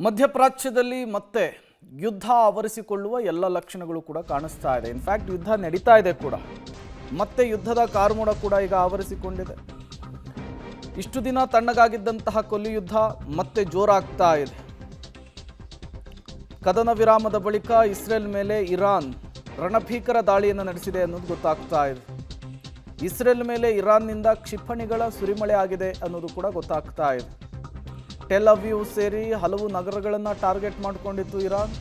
ಮಧ್ಯಪ್ರಾಚ್ಯದಲ್ಲಿ ಮತ್ತೆ ಯುದ್ಧ ಆವರಿಸಿಕೊಳ್ಳುವ ಎಲ್ಲ ಲಕ್ಷಣಗಳು ಕೂಡ ಕಾಣಿಸ್ತಾ ಇದೆ. ಇನ್ಫ್ಯಾಕ್ಟ್ ಯುದ್ಧ ನಡೀತಾ ಇದೆ ಕೂಡ. ಮತ್ತೆ ಯುದ್ಧದ ಕಾರ್ಮೋಡ ಕೂಡ ಈಗ ಆವರಿಸಿಕೊಂಡಿದೆ. ಇಷ್ಟು ದಿನ ತಣ್ಣಗಾಗಿದ್ದಂತಹ ಕೊಲ್ಲಿ ಯುದ್ಧ ಮತ್ತೆ ಜೋರಾಗ್ತಾ ಇದೆ. ಕದನ ವಿರಾಮದ ಬಳಿಕ ಇಸ್ರೇಲ್ ಮೇಲೆ ಇರಾನ್ ರಣಭೀಕರ ದಾಳಿಯನ್ನು ನಡೆಸಿದೆ ಅನ್ನೋದು ಗೊತ್ತಾಗ್ತಾ ಇದೆ. ಇಸ್ರೇಲ್ ಮೇಲೆ ಇರಾನ್ನಿಂದ ಕ್ಷಿಪಣಿಗಳ ಸುರಿಮಳೆ ಆಗಿದೆ ಅನ್ನೋದು ಕೂಡ ಗೊತ್ತಾಗ್ತಾ ಇದೆ. ಟೆಲ್ ಅವೀವ್ ಸೇರಿ ಹಲವು ನಗರಗಳನ್ನು ಟಾರ್ಗೆಟ್ ಮಾಡಿಕೊಂಡಿತ್ತು ಇರಾನ್.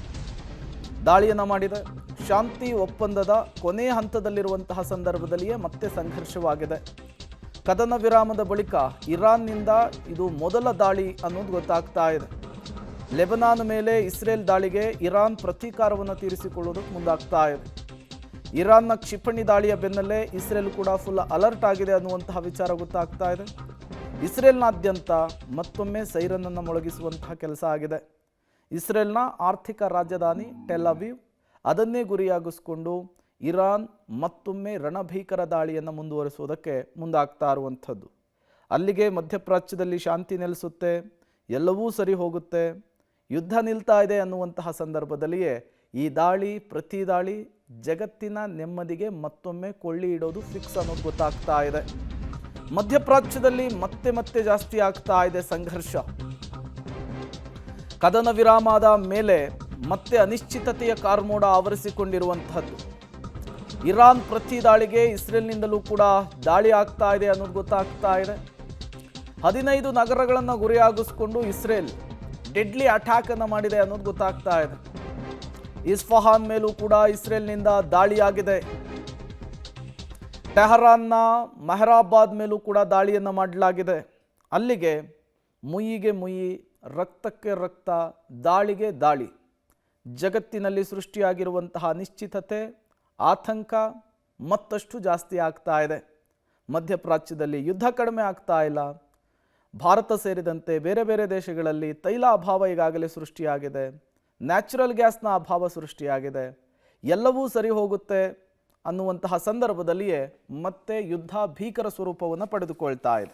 ದಾಳಿಯನ್ನು ಮಾಡಿದೆ. ಶಾಂತಿ ಒಪ್ಪಂದದ ಕೊನೆಯ ಹಂತದಲ್ಲಿರುವಂತಹ ಸಂದರ್ಭದಲ್ಲಿಯೇ ಮತ್ತೆ ಸಂಘರ್ಷವಾಗಿದೆ. ಕದನ ವಿರಾಮದ ಬಳಿಕ ಇರಾನ್ನಿಂದ ಇದು ಮೊದಲ ದಾಳಿ ಅನ್ನೋದು ಗೊತ್ತಾಗ್ತಾ ಇದೆ. ಲೆಬನಾನ್ ಮೇಲೆ ಇಸ್ರೇಲ್ ದಾಳಿಗೆ ಇರಾನ್ ಪ್ರತೀಕಾರವನ್ನು ತೀರಿಸಿಕೊಳ್ಳೋದಕ್ಕೆ ಮುಂದಾಗ್ತಾ ಇದೆ. ಇರಾನ್ನ ಕ್ಷಿಪಣಿ ದಾಳಿಯ ಬೆನ್ನಲ್ಲೇ ಇಸ್ರೇಲ್ ಕೂಡ ಫುಲ್ ಅಲರ್ಟ್ ಆಗಿದೆ ಅನ್ನುವಂತಹ ವಿಚಾರ ಗೊತ್ತಾಗ್ತಾ ಇದೆ. ಇಸ್ರೇಲ್ನಾದ್ಯಂತ ಮತ್ತೊಮ್ಮೆ ಸೈರನನ್ನು ಮೊಳಗಿಸುವಂತಹ ಕೆಲಸ ಆಗಿದೆ. ಇಸ್ರೇಲ್ನ ಆರ್ಥಿಕ ರಾಜಧಾನಿ ಟೆಲ್ ಅವೀವ್ ಅದನ್ನೇ ಗುರಿಯಾಗಿಸಿಕೊಂಡು ಇರಾನ್ ಮತ್ತೊಮ್ಮೆ ರಣಭೀಕರ ದಾಳಿಯನ್ನು ಮುಂದುವರಿಸುವುದಕ್ಕೆ ಮುಂದಾಗ್ತಾ ಇರುವಂಥದ್ದು. ಅಲ್ಲಿಗೆ ಮಧ್ಯಪ್ರಾಚ್ಯದಲ್ಲಿ ಶಾಂತಿ ನೆಲೆಸುತ್ತೆ, ಎಲ್ಲವೂ ಸರಿ ಹೋಗುತ್ತೆ, ಯುದ್ಧ ನಿಲ್ತಾ ಇದೆ ಅನ್ನುವಂತಹ ಸಂದರ್ಭದಲ್ಲಿಯೇ ಈ ದಾಳಿ ಪ್ರತಿ ದಾಳಿ ಜಗತ್ತಿನ ನೆಮ್ಮದಿಗೆ ಮತ್ತೊಮ್ಮೆ ಕೊಳ್ಳಿ ಇಡೋದು ಫಿಕ್ಸ್ ಅನ್ನೋದು ಗೊತ್ತಾಗ್ತಾ ಇದೆ. ಮಧ್ಯಪ್ರಾಚ್ಯದಲ್ಲಿ ಮತ್ತೆ ಜಾಸ್ತಿ ಆಗ್ತಾ ಇದೆ ಸಂಘರ್ಷ. ಕದನ ವಿರಾಮದ ಮೇಲೆ ಮತ್ತೆ ಅನಿಶ್ಚಿತತೆಯ ಕಾರ್ಮೋಡ ಆವರಿಸಿಕೊಂಡಿರುವಂತಹದ್ದು. ಇರಾನ್ ಪ್ರತಿ ದಾಳಿಗೆ ಇಸ್ರೇಲ್ನಿಂದಲೂ ಕೂಡ ದಾಳಿ ಆಗ್ತಾ ಇದೆ ಅನ್ನೋದು ಗೊತ್ತಾಗ್ತಾ ಇದೆ. 15 ನಗರಗಳನ್ನು ಗುರಿಯಾಗಿಸಿಕೊಂಡು ಇಸ್ರೇಲ್ ಡೆಡ್ಲಿ ಅಟ್ಯಾಕ್ ಅನ್ನು ಮಾಡಿದೆ ಅನ್ನೋದು ಗೊತ್ತಾಗ್ತಾ ಇದೆ. ಇಸ್ಫಹಾನ್ ಮೇಲೂ ಕೂಡ ಇಸ್ರೇಲ್ನಿಂದ ದಾಳಿಯಾಗಿದೆ. ಟೆಹರಾನ್ನ ಮೆಹರಾಬಾದ್ ಮೇಲೂ ಕೂಡ ದಾಳಿಯನ್ನು ಮಾಡಲಾಗಿದೆ. ಅಲ್ಲಿಗೆ ಮುಯ್ಯಿಗೆ ಮುಯ್ಯಿ, ರಕ್ತಕ್ಕೆ ರಕ್ತ, ದಾಳಿಗೆ ದಾಳಿ. ಜಗತ್ತಿನಲ್ಲಿ ಸೃಷ್ಟಿಯಾಗಿರುವಂತಹ ಅನಿಶ್ಚಿತತೆ, ಆತಂಕ ಮತ್ತಷ್ಟು ಜಾಸ್ತಿ ಆಗ್ತಾ ಇದೆ. ಮಧ್ಯಪ್ರಾಚ್ಯದಲ್ಲಿ ಯುದ್ಧ ಕಡಿಮೆ ಆಗ್ತಾ ಇಲ್ಲ. ಭಾರತ ಸೇರಿದಂತೆ ಬೇರೆ ಬೇರೆ ದೇಶಗಳಲ್ಲಿ ತೈಲ ಅಭಾವ ಈಗಾಗಲೇ ಸೃಷ್ಟಿಯಾಗಿದೆ. ನ್ಯಾಚುರಲ್ ಗ್ಯಾಸ್ನ ಅಭಾವ ಸೃಷ್ಟಿಯಾಗಿದೆ. ಎಲ್ಲವೂ ಸರಿ ಹೋಗುತ್ತೆ ಅನ್ನುವಂತಹ ಸಂದರ್ಭದಲ್ಲಿಯೇ ಮತ್ತೆ ಯುದ್ಧ ಭೀಕರ ಸ್ವರೂಪವನ್ನು ಪಡೆದುಕೊಳ್ತಾ ಇದೆ.